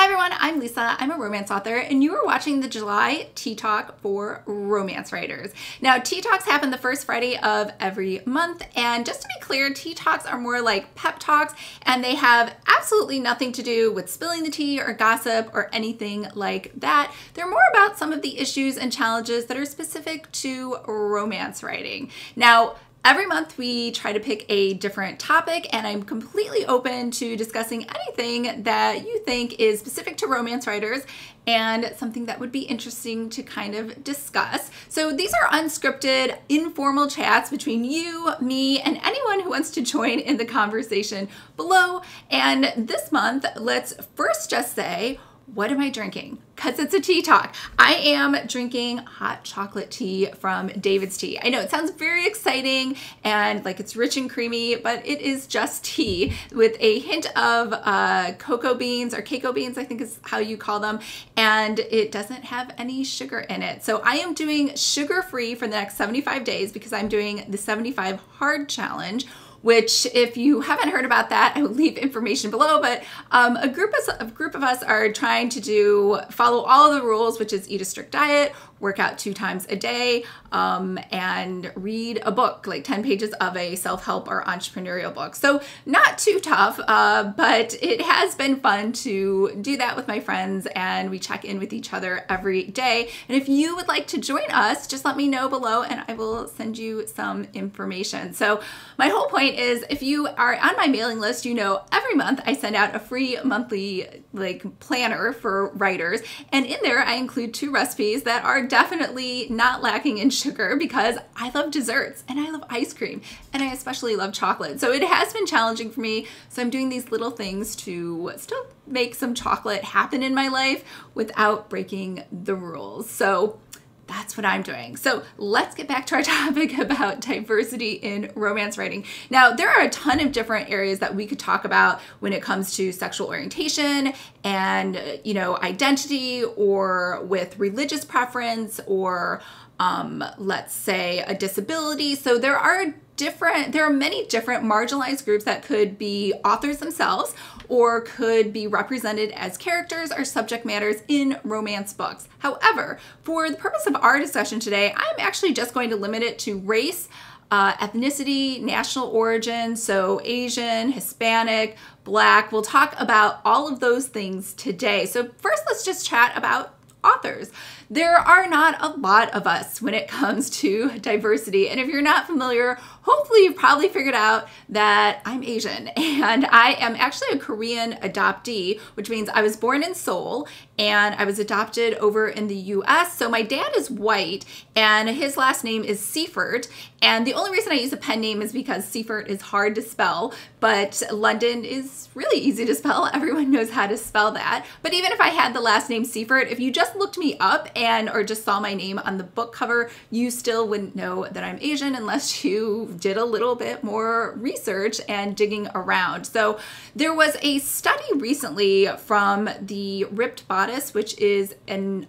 Hi everyone, I'm Lisa. I'm a romance author and you are watching the July Tea Talk for romance writers. Now, Tea Talks happen the first Friday of every month, and just to be clear, Tea Talks are more like pep talks and they have absolutely nothing to do with spilling the tea or gossip or anything like that. They're more about some of the issues and challenges that are specific to romance writing. Now, every month we try to pick a different topic, and I'm completely open to discussing anything that you think is specific to romance writers and something that would be interesting to kind of discuss. So these are unscripted, informal chats between you, me, and anyone who wants to join in the conversation below. And this month, let's first just say, what am I drinking? Because it's a tea talk. I am drinking hot chocolate tea from David's Tea. I know it sounds very exciting and like it's rich and creamy, but it is just tea with a hint of cocoa beans or cacao beans, I think is how you call them. And it doesn't have any sugar in it. So I am doing sugar-free for the next 75 days because I'm doing the 75 hard challenge, which if you haven't heard about that, I will leave information below, but a group of us are trying to follow all of the rules, which is eat a strict diet, work out 2 times a day, and read a book, like 10 pages of a self-help or entrepreneurial book. So not too tough, but it has been fun to do that with my friends, and we check in with each other every day. And if you would like to join us, just let me know below and I will send you some information. So my whole point is, if you are on my mailing list, you know every month I send out a free monthly planner for writers, and in there I include 2 recipes that are definitely not lacking in sugar because I love desserts and I love ice cream and I especially love chocolate. So it has been challenging for me. So I'm doing these little things to still make some chocolate happen in my life without breaking the rules. So that's what I'm doing. So let's get back to our topic about diversity in romance writing. Now, there are a ton of different areas that we could talk about when it comes to sexual orientation and, identity, or with religious preference, or let's say a disability. So there are many different marginalized groups that could be authors themselves or could be represented as characters or subject matters in romance books. However, for the purpose of our discussion today, I'm actually just going to limit it to race, ethnicity, national origin, so Asian, Hispanic, Black. We'll talk about all of those things today. So first, let's just chat about authors. There are not a lot of us when it comes to diversity. And if you're not familiar, hopefully you've probably figured out that I'm Asian, and I am actually a Korean adoptee, which means I was born in Seoul and I was adopted over in the US. So my dad is white and his last name is Seifert. And the only reason I use a pen name is because Seifert is hard to spell, but London is really easy to spell. Everyone knows how to spell that. But even if I had the last name Seifert, if you just looked me up or just saw my name on the book cover, you still wouldn't know that I'm Asian unless you did a little bit more research and digging around. So there was a study recently from the Ripped Bodice, which is an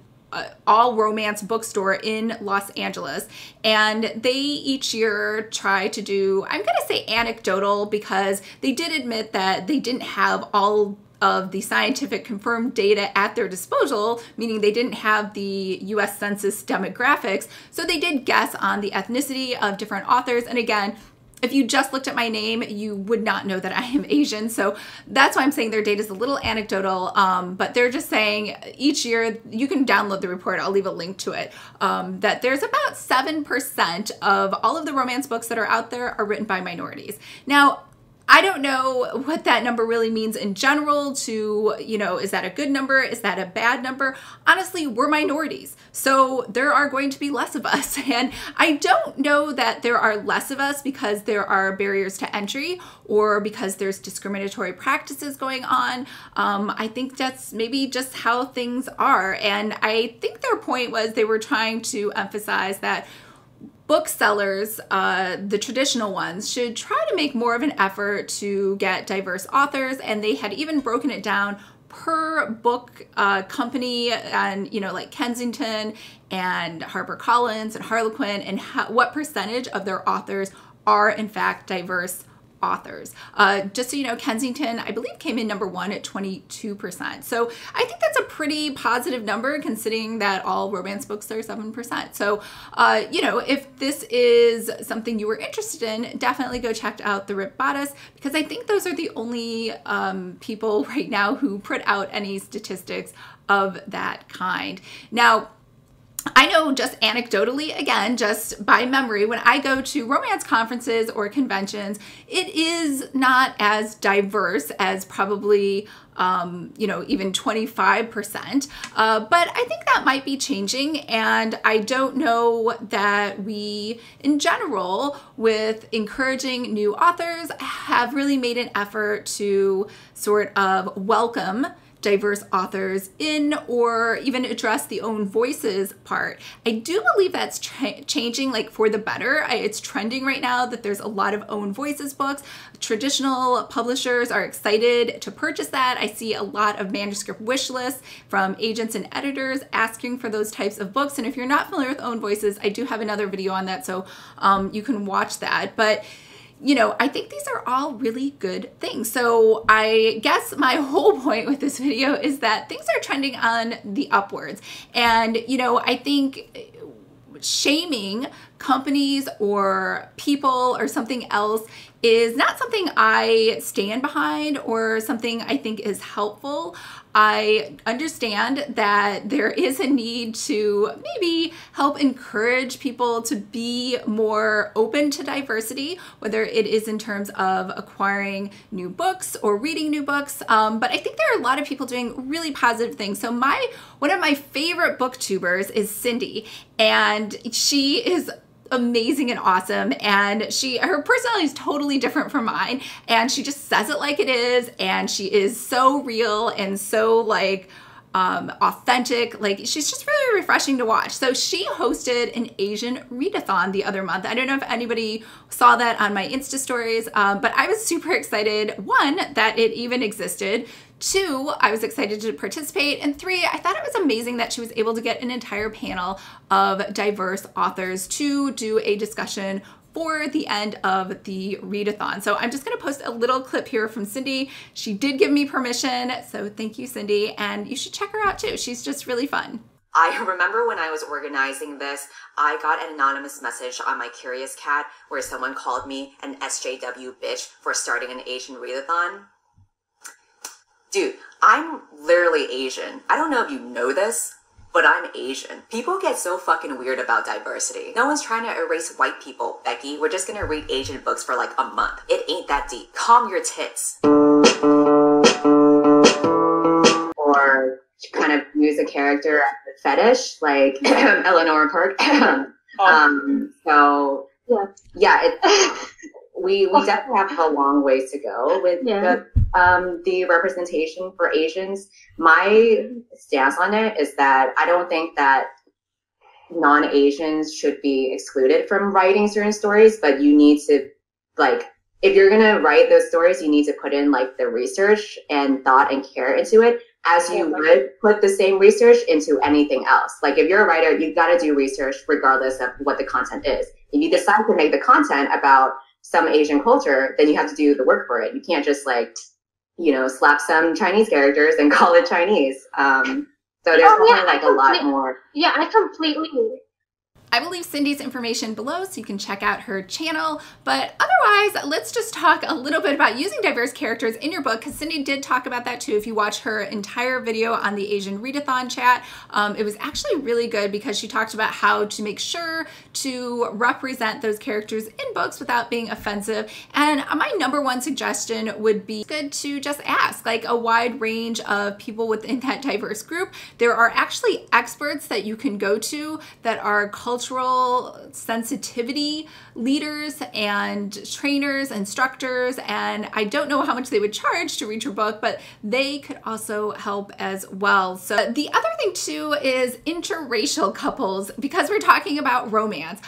all romance bookstore in Los Angeles, and they each year try to do, I'm gonna say anecdotal, because they did admit that they didn't have all of the scientific confirmed data at their disposal, meaning they didn't have the US Census demographics, so they did guess on the ethnicity of different authors. And again, if you just looked at my name, you would not know that I am Asian. So that's why I'm saying their data is a little anecdotal, but they're just saying each year, you can download the report, I'll leave a link to it, that there's about 7% of all of the romance books that are out there are written by minorities. Now, I don't know what that number really means in general to, is that a good number? Is that a bad number? Honestly, we're minorities, so there are going to be less of us. And I don't know that there are less of us because there are barriers to entry or because there's discriminatory practices going on. I think that's maybe just how things are. And I think their point was they were trying to emphasize that booksellers, the traditional ones, should try to make more of an effort to get diverse authors, and they had even broken it down per book company, and like Kensington and HarperCollins and Harlequin, and what percentage of their authors are in fact diverse authors. Just so you know, Kensington, I believe, came in #1 at 22%. So I think that's a pretty positive number considering that all romance books are 7%. So, you know, if this is something you were interested in, definitely go check out The Ripped Bodice, because I think those are the only people right now who put out any statistics of that kind. Now, I know just anecdotally, again, just by memory, when I go to romance conferences or conventions, it is not as diverse as probably, you know, even 25%. But I think that might be changing. And I don't know that we, in general, with encouraging new authors, have really made an effort to sort of welcome diverse authors in, or even address the own voices part. I do believe that's changing, like, for the better. It's trending right now that there's a lot of own voices books. Traditional publishers are excited to purchase that. I see a lot of manuscript wish lists from agents and editors asking for those types of books. And if you're not familiar with own voices, I do have another video on that, so you can watch that. But you know, I think these are all really good things. So I guess my whole point with this video is that things are trending on the upwards. And, you know, I think shaming companies or people or something else is not something I stand behind or something I think is helpful. I understand that there is a need to maybe help encourage people to be more open to diversity, whether it is in terms of acquiring new books or reading new books. But I think there are a lot of people doing really positive things. So one of my favorite booktubers is Cindy, and she is amazing and awesome, and her personality is totally different from mine, and she just says it like it is, and she is so real and so like authentic. Like, she's just really refreshing to watch. So she hosted an Asian readathon the other month. I don't know if anybody saw that on my Insta stories, but I was super excited, one, that it even existed. 2, I was excited to participate. And 3, I thought it was amazing that she was able to get an entire panel of diverse authors to do a discussion for the end of the readathon. So I'm just gonna post a little clip here from Cindy. She did give me permission, so thank you, Cindy, and you should check her out too. She's just really fun. I remember when I was organizing this, I got an anonymous message on my Curious Cat where someone called me an SJW bitch for starting an Asian readathon. Dude, I'm literally Asian. I don't know if you know this, but I'm Asian. People get so fucking weird about diversity. No one's trying to erase white people, Becky. We're just gonna read Asian books for like a month. It ain't that deep. Calm your tits. Or kind of use a character as a fetish, like Eleanor Park. So yeah, we definitely have a long ways to go with the representation for Asians. My stance on it is that I don't think that non-Asians should be excluded from writing certain stories, but you need to, like, if you're gonna write those stories, you need to put in like the research and thought and care into it, as you would put the same research into anything else. Like, if you're a writer, you've got to do research regardless of what the content is. If you decide to make the content about some Asian culture, then you have to do the work for it. You can't just, like, you know, slap some Chinese characters and call it Chinese. So there's a lot more. Yeah, I will leave Cindy's information below so you can check out her channel. But otherwise, let's just talk a little bit about using diverse characters in your book, because Cindy did talk about that too. If you watch her entire video on the Asian Readathon chat, it was actually really good because she talked about how to make sure to represent those characters in books without being offensive. And my #1 suggestion would be good to just ask, like, a wide range of people within that diverse group. There are actually experts that you can go to that are cultural sensitivity leaders and trainers, instructors, and I don't know how much they would charge to read your book, but they could also help as well. So the other thing too is interracial couples, because we're talking about romance.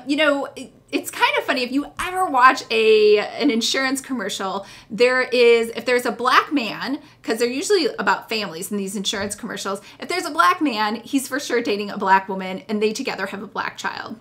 You know, it's kind of funny, if you ever watch an insurance commercial, if there's a black man, because they're usually about families in these insurance commercials, if there's a black man, he's for sure dating a black woman and they together have a black child.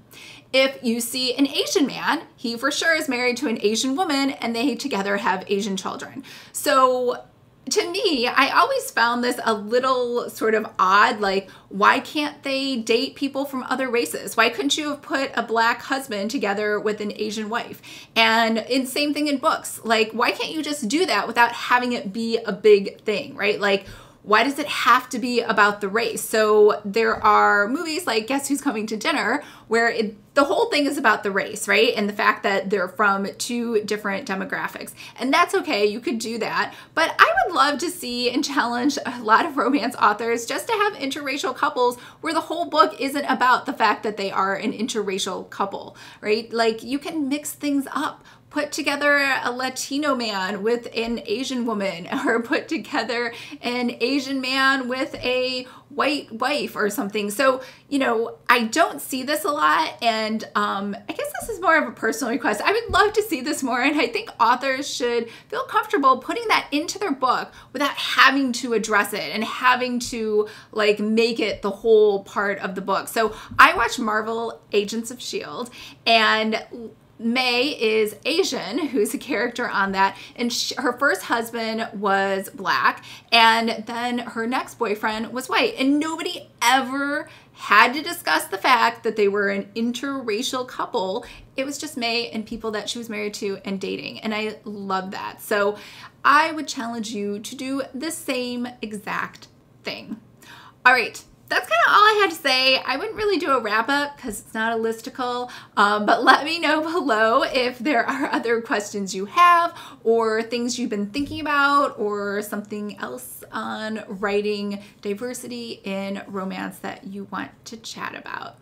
If you see an Asian man, he for sure is married to an Asian woman and they together have Asian children. So to me, I always found this a little sort of odd, like, why can't they date people from other races? Why couldn't you have put a black husband together with an Asian wife? And same thing in books. Like, why can't you just do that without having it be a big thing, right? Like, why does it have to be about the race? So there are movies like Guess Who's Coming to Dinner where the whole thing is about the race, right? And the fact that they're from two different demographics. And that's okay, you could do that. But I would love to see and challenge a lot of romance authors just to have interracial couples where the whole book isn't about the fact that they are an interracial couple, right? Like, you can mix things up. Put together a Latino man with an Asian woman, or put together an Asian man with a white wife or something. So, you know, I don't see this a lot, and I guess this is more of a personal request. I would love to see this more, and I think authors should feel comfortable putting that into their book without having to address it and having to like make it the whole part of the book. So I watch Marvel Agents of S.H.I.E.L.D. and May is Asian, who's a character on that, and her first husband was black, and then her next boyfriend was white, and nobody ever had to discuss the fact that they were an interracial couple. It was just May and people that she was married to and dating, and I love that. So I would challenge you to do the same exact thing. All right. That's kind of all I had to say. I wouldn't really do a wrap up because it's not a listicle, but let me know below if there are other questions you have or things you've been thinking about or something else on writing diversity in romance that you want to chat about.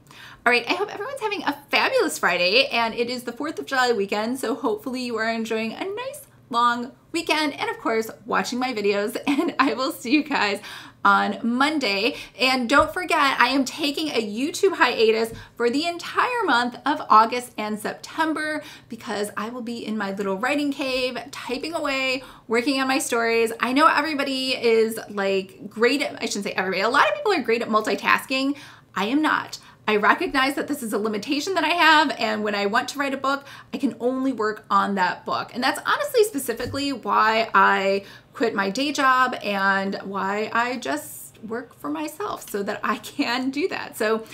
All right, I hope everyone's having a fabulous Friday, and it is the 4th of July weekend, so hopefully you are enjoying a nice long weekend and of course watching my videos, and I will see you guys on Monday. And don't forget, I am taking a YouTube hiatus for the entire month of August and September because I will be in my little writing cave, typing away, working on my stories. I know everybody is like great at, I shouldn't say everybody, a lot of people are great at multitasking. I am not. I recognize that this is a limitation that I have, and when I want to write a book, I can only work on that book. And that's honestly specifically why I quit my day job and why I just work for myself so that I can do that. So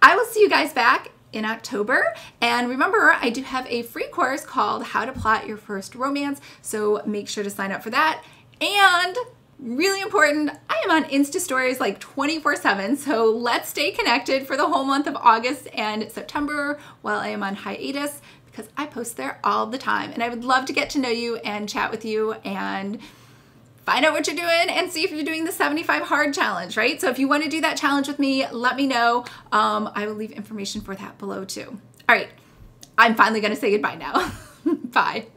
I will see you guys back in October. And remember, I do have a free course called How to Plot Your First Romance, so make sure to sign up for that. And really important, I am on Insta stories like 24/7, so let's stay connected for the whole month of August and September while I am on hiatus, because I post there all the time, and I would love to get to know you and chat with you and find out what you're doing and see if you're doing the 75 hard challenge, right? So if you want to do that challenge with me, let me know. I will leave information for that below too. All right, I'm finally gonna say goodbye now. Bye.